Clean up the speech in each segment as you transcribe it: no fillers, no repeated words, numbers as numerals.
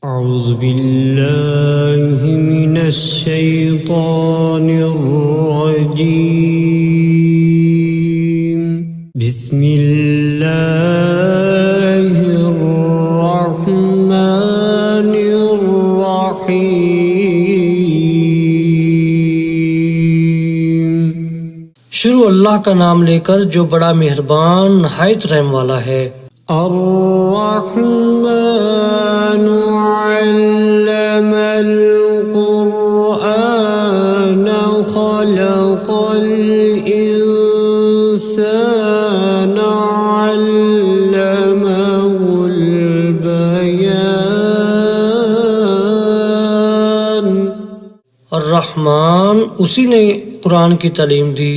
أعوذ बिल्लाहि मिनश शैतानिर रजीम बिस्मिल्लाहिर रहमानिर रहीम। शुरू अल्लाह का नाम लेकर जो बड़ा मेहरबान नहायत रहम वाला है। अर्रहमानु अल्लमल कुरआन खलक़ल इंसान अल्लमहुल बयान। अर्रहमान उसी ने कुरान की तालीम दी,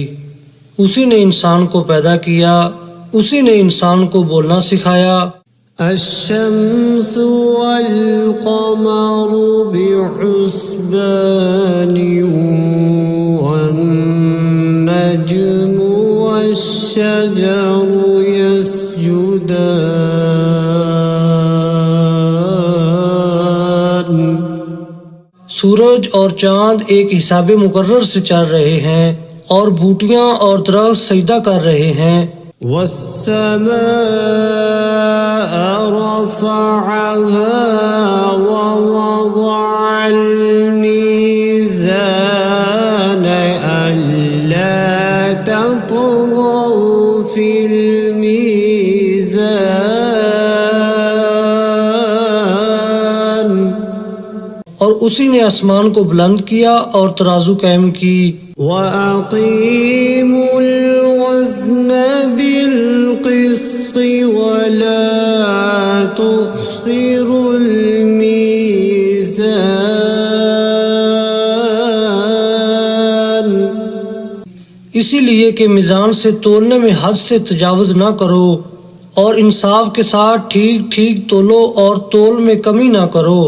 उसी ने इंसान को पैदा किया, उसी ने इंसान को बोलना सिखाया। अश्शम्सु वल क़मरु बिहुस्बानि वन नज्मु वश्शजरु यस्जुदान। सूरज और चांद एक हिसाबे मुकर्रर से चल रहे हैं और बूटियां और दरख्त सजदा कर रहे हैं। वस्समाअ रफ़अहा ववضअल मीज़ान अल्ला ततग़ौ फ़िल मीज़ान। और उसी ने आसमान को बुलंद किया और तराजू कायम की। वअक़ीमुल वज़्न बिलक़िस्ति वला तुख़्सिरुल मीज़ान। इसीलिए कि मीज़ान से तोलने में हद से तजावुज़ न करो और इंसाफ के साथ ठीक ठीक तोलो और तोल में कमी न करो।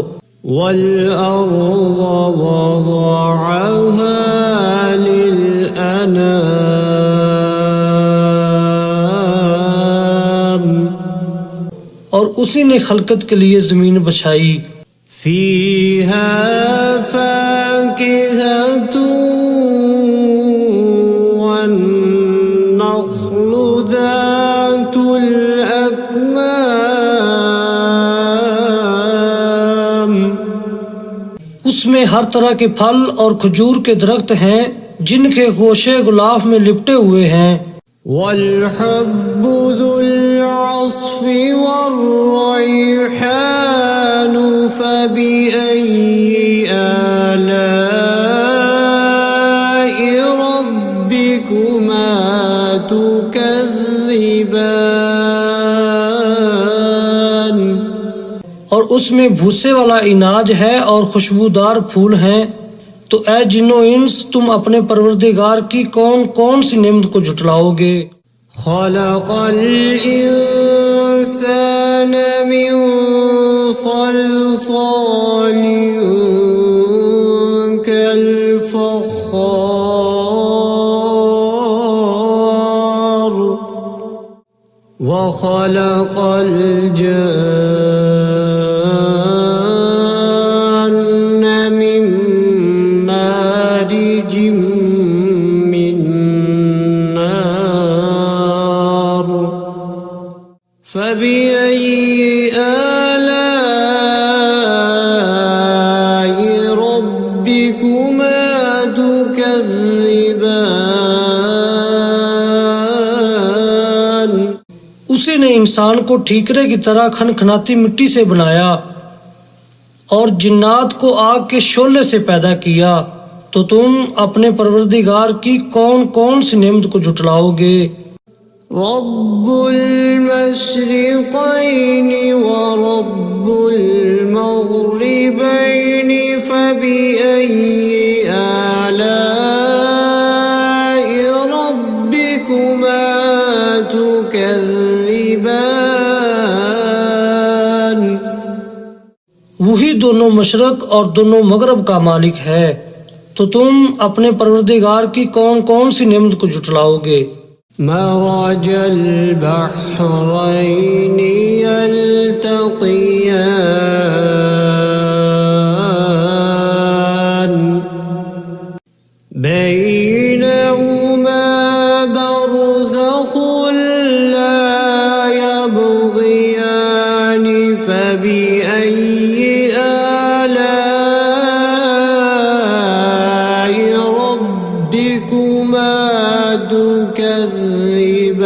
वल-अर्ज़ वज़अहा लिल-अनाम। और उसी ने खलकत के लिए ज़मीन बछाई। फ़ीहा फ़ाकिहतु वन्नख़्लु ज़ातुल अकमाम। उसमें हर तरह के फल और खजूर के दरख्त हैं जिनके गोशे गुलाफ में लिपटे हुए हैं। वल-हब्बु ज़ुल-अस्फ़ि वर्रैहानु फ़बिअय्यि आलाइ रब्बिकुमा तुकज़्ज़िबान। और उसमें भूसे वाला इनाज है और खुशबूदार फूल हैं। तो ऐ जिन्नो इंस, तुम अपने परवरदिगार की कौन कौन सी नेमत को झुटलाओगे। खलक़ल इंसान मिन सल्सालिन कल-फ़ख़्ख़ार व खलक़ल जन्न मिन मारिजिम मिन नार फ़बिअय्यि आलाइ रब्बिकुमा तुकज़्ज़िबान। उसी ने इंसान को ठीकरे की तरह खनखनाती मिट्टी से बनाया और जिन्नात को आग के शोले से पैदा किया। तो तुम अपने परवरदिगार की कौन कौन सी नेमत को झुटलाओगे। रब्बुल मशरिक़ैनि व रब्बुल मग़रिबैनि फ़बिअय्यि आलाइ रब्बिकुमा तुकज़्ज़िबान। वही दोनों मशरक और दोनों मगरब का मालिक है। तो तुम अपने परवरदिगार की कौन कौन सी नेमत को झुटलाओगे। मरजल बहरैनि। यल्तक़ियान। آلاء ربكما تكذبان।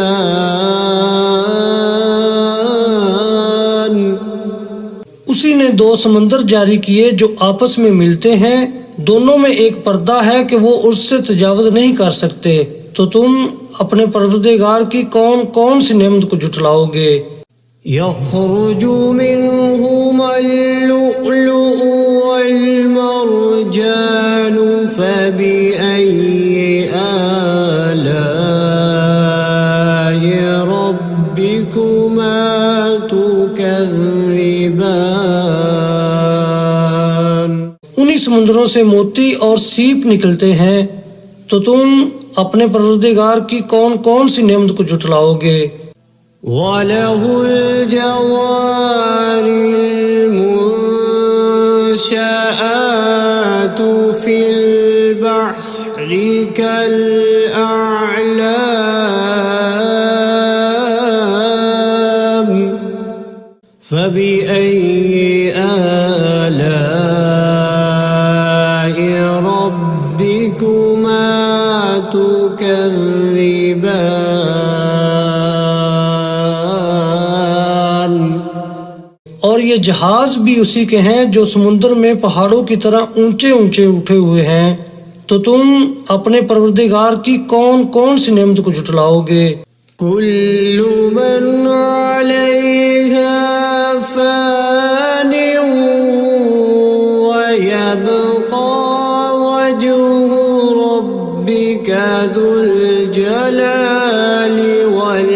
उसी ने दो समंदर जारी किए जो आपस में मिलते हैं, दोनों में एक पर्दा है कि वो उससे तजावुज नहीं कर सकते, तो तुम अपने परवरदिगार की कौन कौन सी नेमत को झुटलाओगे। यख़रुजु मिन्हुमा अल-लुअलुअु वल-मरजानु फ़बिअय्यि आलाइ रब्बिकुमा तुकज़्ज़िबान। उन्हीं समुद्रों से मोती और सीप निकलते हैं, तो तुम अपने परवरदिगार की कौन कौन सी नेमत को झुटलाओगे। वलहुल जवारिल मुंशआतु फिल बहरि कल अअलाम फबिअय्यि आलाइ रब्बिकुमा तुकज़्ज़िबान। और ये जहाज भी उसी के हैं जो समुद्र में पहाड़ों की तरह ऊंचे ऊंचे उठे हुए हैं, तो तुम अपने परवरदिगार की कौन कौन सी नेमत को झुटलाओगे। कुल्लु मन अलैहा फ़ानिन व यबक़ा वजहु रब्बिका ज़ुल जलालि वल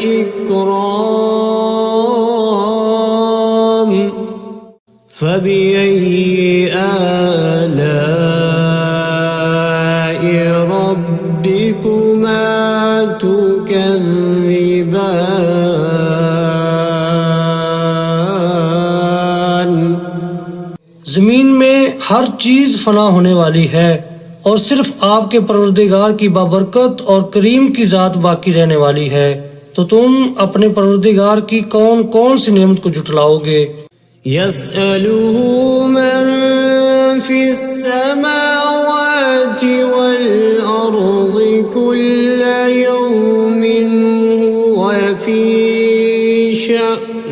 इकराम फ़बिअय्यि आलाइ रब्बिकुमा तुकज़्ज़िबान। जमीन में हर चीज फना होने वाली है और सिर्फ आपके परवरदिगार की बाबरकत और करीम की जात बाकी रहने वाली है, तो तुम अपने परवरदिगार की कौन कौन सी नेमत को झुटलाओगे। यसअलुहु मन फिस समावाति वल अर्ज़ि कुल्ल यौमिन हुव फी शअन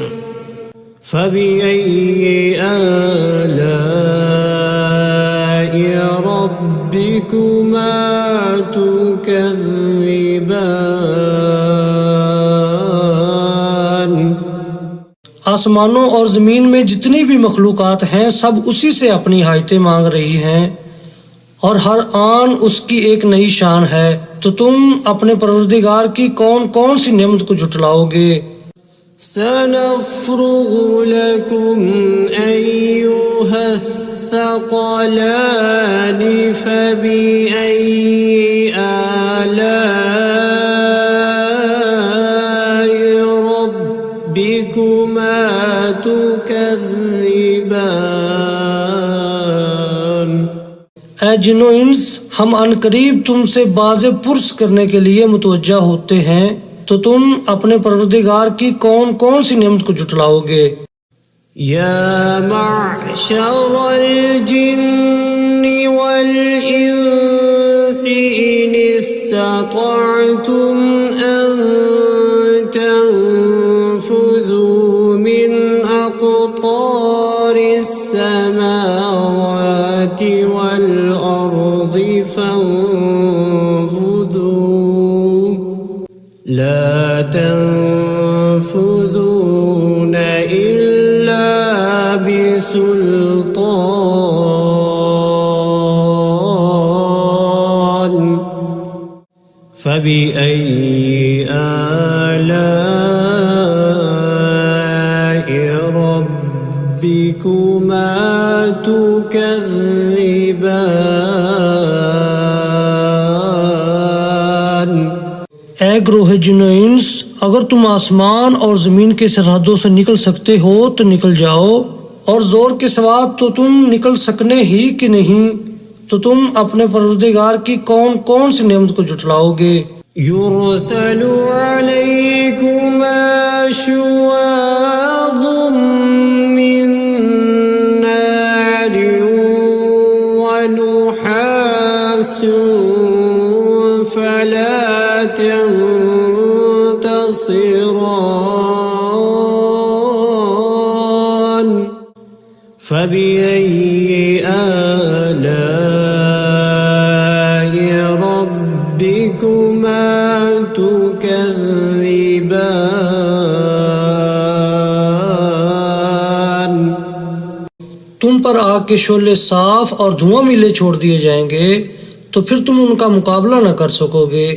फबिअय्यि आलाइ रब्बिकुमा तुकज़्ज़िबान। आसमानों और जमीन में जितनी भी मखलूकात हैं सब उसी से अपनी हाजतें मांग रही हैं और हर आन उसकी एक नई शान है, तो तुम अपने परवरदिगार की कौन कौन सी नेमत को झुटलाओगे। सनफ़्रुगु लकुम अय्युहस्सक़लानि फ़बिअय्यि आलाइ रब्बिकुमा तुकज़्ज़िबान। ऐ जिन्नो इंस, हम अनकरीब तुमसे बाज़े पुरस करने के लिए मुतवज्जा होते हैं, तो तुम अपने परवरदिगार की कौन कौन सी नेमत को झुटलाओगे। या मअशरल जिन्नि वल इंसि इन इस्ततअतुम अन तंफुज़ू मिन अक़तारिस समावाति वल अर्ज़ि फंफुज़ू ला तंफुज़ून इल्ला बिसुल्तान फबिअय्यि आलाइ रब्बिकुमा तुकज़्ज़िबान। ऐ ग्रोह जिन्नो इंस, अगर तुम आसमान और जमीन के सरहदों से निकल सकते हो तो निकल जाओ, और जोर के सिवा तो तुम निकल सकने ही कि नहीं, तो तुम अपने परवरदिगार की कौन कौन सी नेमत को झुटलाओगे। युरसलु अलैकुमा शुवाज़ुम मिन تنتصران فبأي آلاء ربكما تكذبان तुम पर आग के शोले साफ और धुआं मिले छोड़ दिए जाएंगे, तो फिर तुम उनका मुकाबला न कर सकोगे।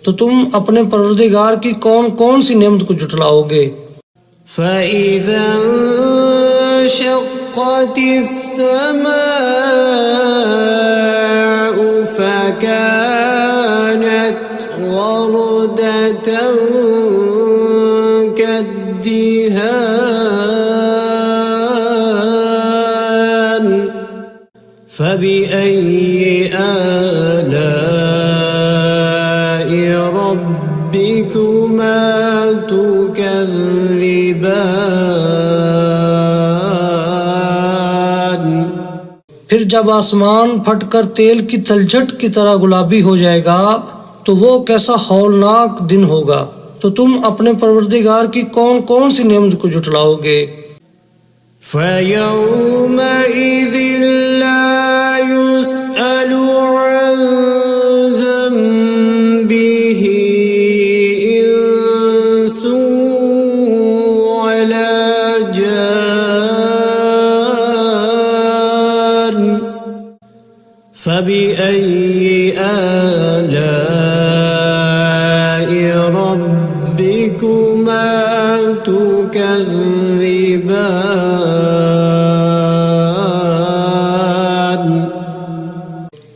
तो तुम अपने परवरदिगार की कौन कौन सी नेमत को जुटलाओगे। فإذا انشقت السماء فكانت وردة كالدهان فبأي آلاء ربكما تكذبان फिर जब आसमान फटकर तेल की तलछट की तरह गुलाबी हो जाएगा, तो वो कैसा हौलनाक दिन होगा। तो तुम अपने परवरदिगार की कौन कौन सी नेमत को जुटलाओगे। فيومئذ لا يسأل عن ذنبه إنس ولا جان فبأي آلاء ربكما تكذبان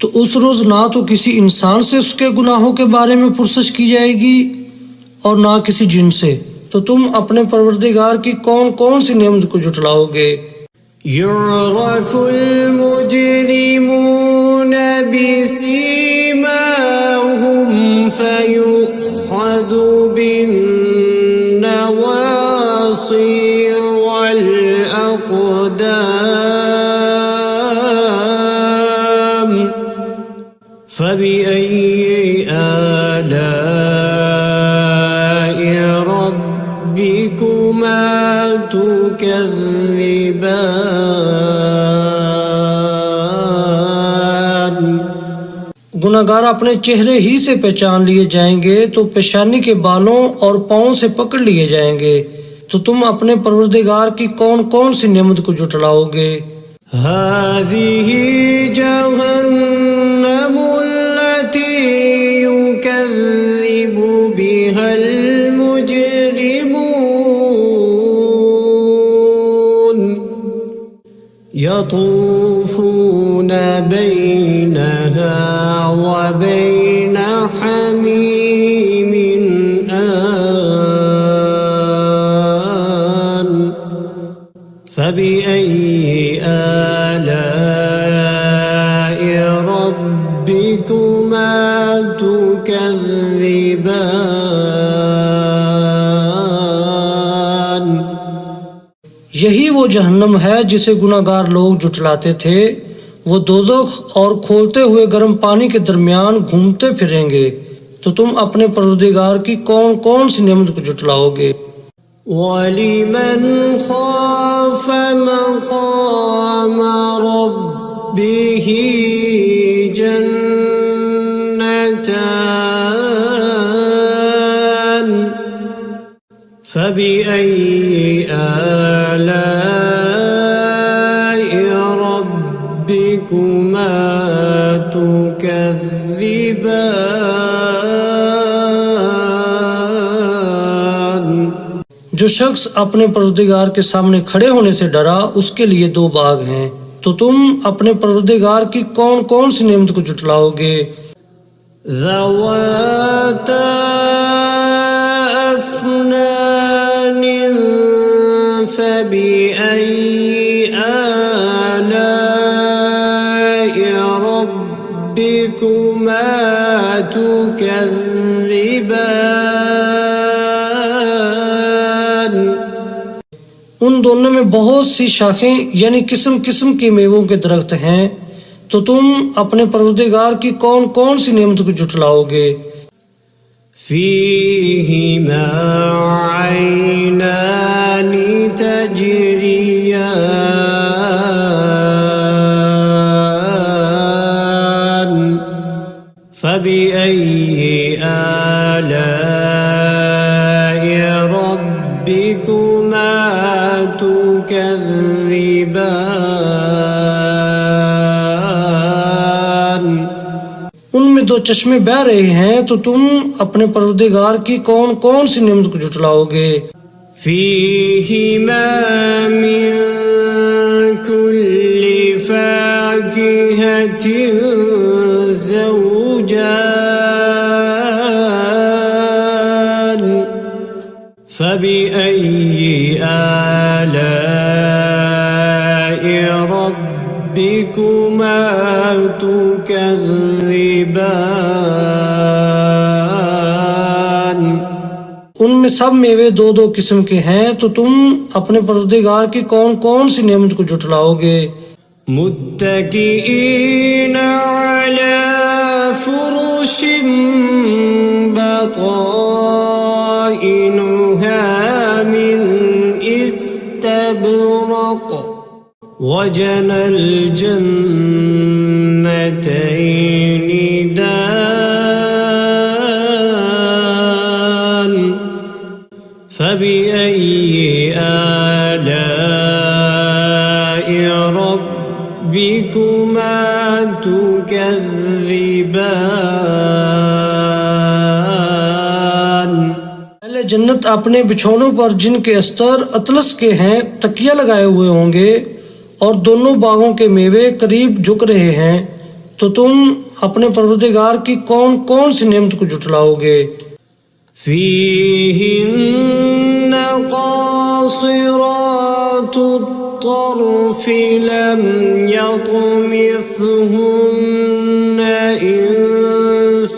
तो उस रोज ना तो किसी इंसान से उसके गुनाहों के बारे में पुरसश की जाएगी और ना किसी जिन से। तो तुम अपने परवरदिगार की कौन कौन सी नेमत को जुटलाओगे। يعرف المجرمون بسيماهم فيؤخذ بالنواصي والأقدام فبأي آلاء ربكما تكذبان गुनाहगार अपने चेहरे ही से पहचान लिए जाएंगे, तो पेशानी के बालों और पाँव से पकड़ लिए जाएंगे। तो तुम अपने परवरदिगार की कौन कौन सी नेमत को जुटलाओगे। هذه جهنم التي يكذب بها المجرمون يطوفون بينها وبين حميم آن فبأي آلاء ربكما تكذبان यही वो जहन्नम है जिसे गुनाहगार लोग जुटलाते थे। वो दोज़ख और खोलते हुए गर्म पानी के दरमियान घूमते फिरेंगे। तो तुम अपने परवरदिगार की कौन कौन सी नेमत को जुटलाओगे। ولمن خاف مقام ربه جنتان فبأي آلاء ربكما تكذبان जो शख्स अपने परवरदिगार के सामने खड़े होने से डरा, उसके लिए दो बाग हैं। तो तुम अपने परवरदिगार की कौन कौन सी नेमत को जुटलाओगे। ذواتا أفنان فبأي آلاء ربكما تكذبان उन दोनों में बहुत सी शाखें यानी किस्म किस्म के मेवों के दरख्त हैं। तो तुम अपने परवरदिगार की कौन कौन सी नेमत को जुटलाओगे। فيهما عينان تجريان فبأي آلاء ربكما تكذبان उनमें दो चश्मे बह रहे हैं, तो तुम अपने परवरदिगार की कौन कौन सी नेमत को झुटलाओगे। فيهما من كل فاكهة زوجان فبأي آلاء ربكما تكذبان उनमें सब मेवे दो दो किस्म के हैं, तो तुम अपने परवरदिगार की कौन कौन सी नेमत को झुटलाओगे। मुत्तकीईन अला फुरुश बताइनुहा मिन इस्तबरक वजनल जन्नतैनि दान فبأي آلاء ربكما تكذبان पहले जन्नत अपने बिछौनों पर जिनके अस्तर अतलस के हैं तकिया लगाए हुए होंगे और दोनों बागों के मेवे करीब झुक रहे हैं, तो तुम अपने परवरदिगार की कौन कौन सी नेमत को झुटलाओगे। فيهن قاصرات الطرف لم يطمثهن إنس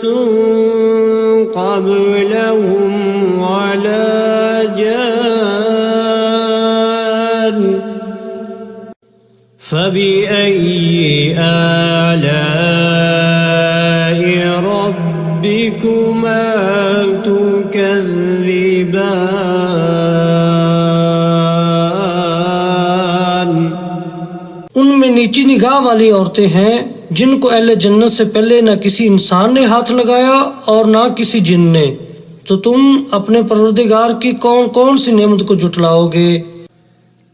قبلهم ولا جان فبأي آلاء ربكما تكذبان उनमें नीची निगाह वाली औरतें हैं जिनको अहले जन्नत से पहले न किसी इंसान ने हाथ लगाया और ना किसी जिन ने, तो तुम अपने परवरदिगार की कौन कौन सी नेमत को झुटलाओगे।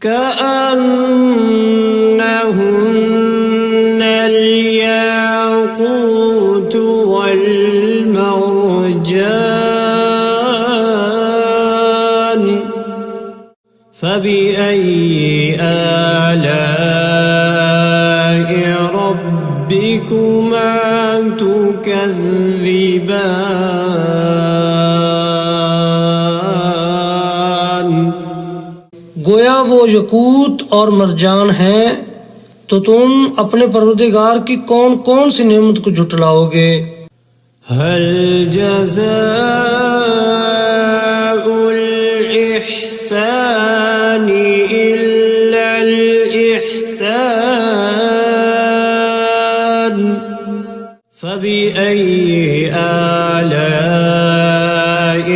كأنهن الياقوت والمرجان فبأي آلاء ربكما تكذبان गोया वो यकूत और मरजान हैं, तो तुम अपने परवरदिगार की कौन कौन सी नेमत को झुटलाओगे। هل جزاء الإحسان إلا الإحسان فبأي آلاء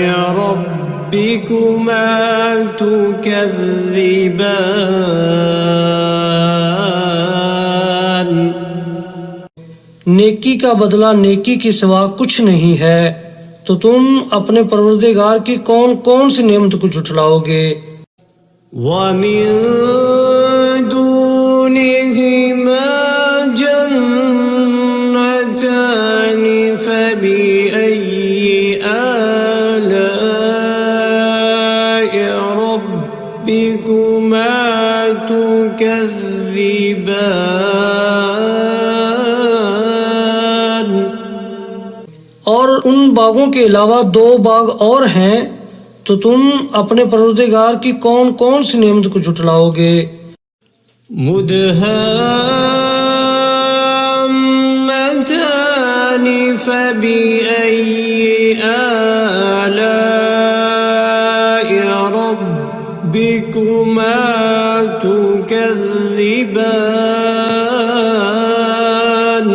ربكما تكذبان नेकी का बदला नेकी के सिवा कुछ नहीं है, तो तुम अपने परवरदिगार की कौन कौन सी नेमत को झुटलाओगे। ومن دونهما جنتان فبأي آلاء ربكما تكذبان और उन बागों के अलावा दो बाग और हैं, तो तुम अपने परवरदिगार की कौन कौन सी नेमत को झुटलाओगे। मुदहाम्मतान फबिअय्यि आलाइ रब्बिकुमा तुकज़्ज़िबान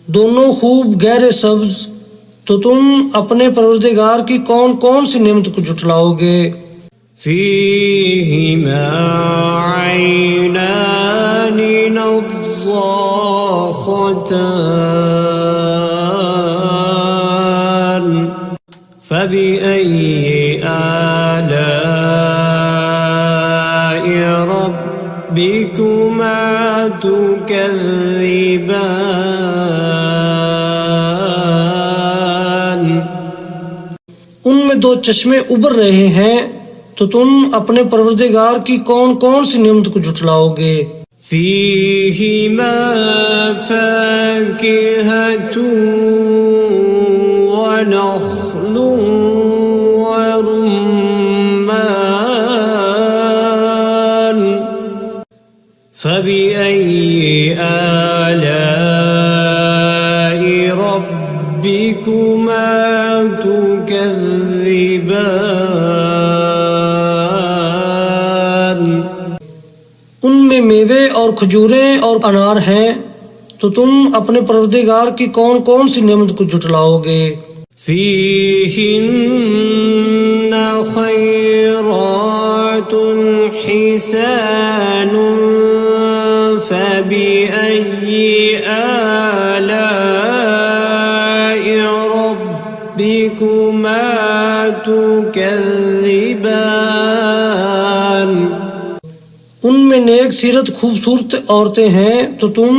दोनों खूब गहरे सब्ज तो तुम अपने परवरदिगार की कौन कौन सी नेमत को जुटलाओगे। فيهما عينان نضاختان فبأي آلاء ربكما تكذبان। उनमें दो चश्मे उबर रहे हैं, तो तुम अपने परवरदिगार की कौन कौन सी नेमत को जुटलाओगे। فيهما فاكهة ونخل ورمان فبأي آلاء ربكما تكذبان। उनमें मेवे और खजूरें और अनार हैं, तो तुम अपने परवरदिगार की कौन कौन सी नेमत को जुटलाओगे। فيهن خيرات حسان فبأي آلاء ربكما تكذبان। उनमें नेक सीरत खूबसूरत औरतें हैं, तो तुम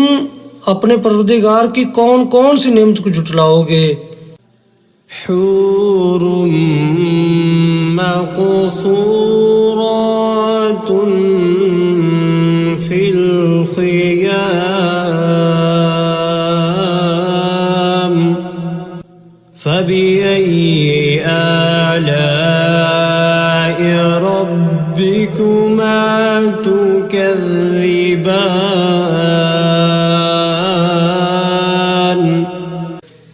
अपने परवरदिगार की कौन कौन सी नेमत को जुटलाओगे। حور مقصورات في الخيام فبأي آلاء ربكما تكذبان।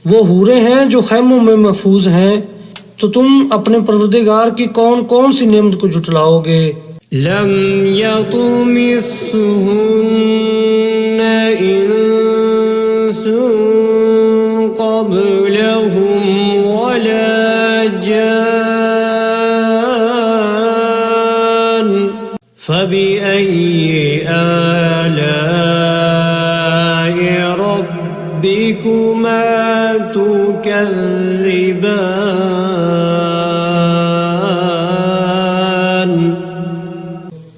वो हूरें हैं जो खैमों में महफूज हैं, तो तुम अपने परवरदिगार की कौन कौन सी नेमत को जुटलाओगे। لم يطمثهن إنس قبلهم ولا جان فبأي آلاء ربكما تكذبان।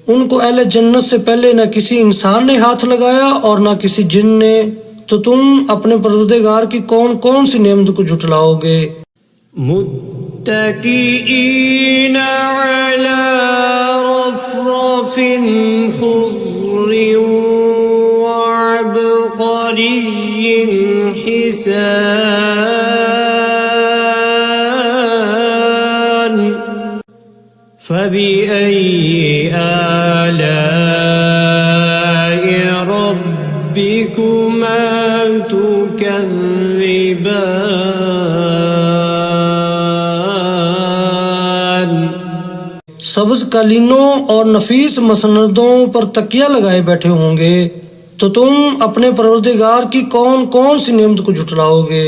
उनको अहले जन्नत से पहले न किसी इंसान ने हाथ लगाया और न किसी जिन ने, तो तुम अपने परवरदिगार की कौन कौन सी नेमत को जुटलाओगे। मुत्तकीईन अला रफ़रफ़िन ख़ुज़्र वअबक़रिय्यिन हिसान فبأي آلاء ربكما تكذبان। सब्ज कालीनों और नफीस मसनदों पर तकिया लगाए बैठे होंगे, तो तुम अपने परवरदिगार की कौन कौन सी नेमत को जुटलाओगे।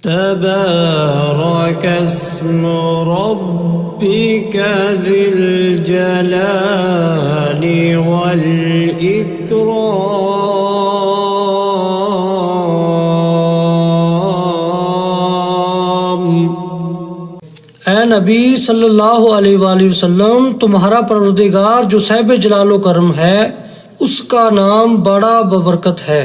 تبارك اسم ربك ذي الجلال والإكرام। ऐ नबी सल्लल्लाहु अलैहि वसल्लम, तुम्हारा परवरदिगार जो साहिब जलालो करम है, उसका नाम बड़ा बबरकत है।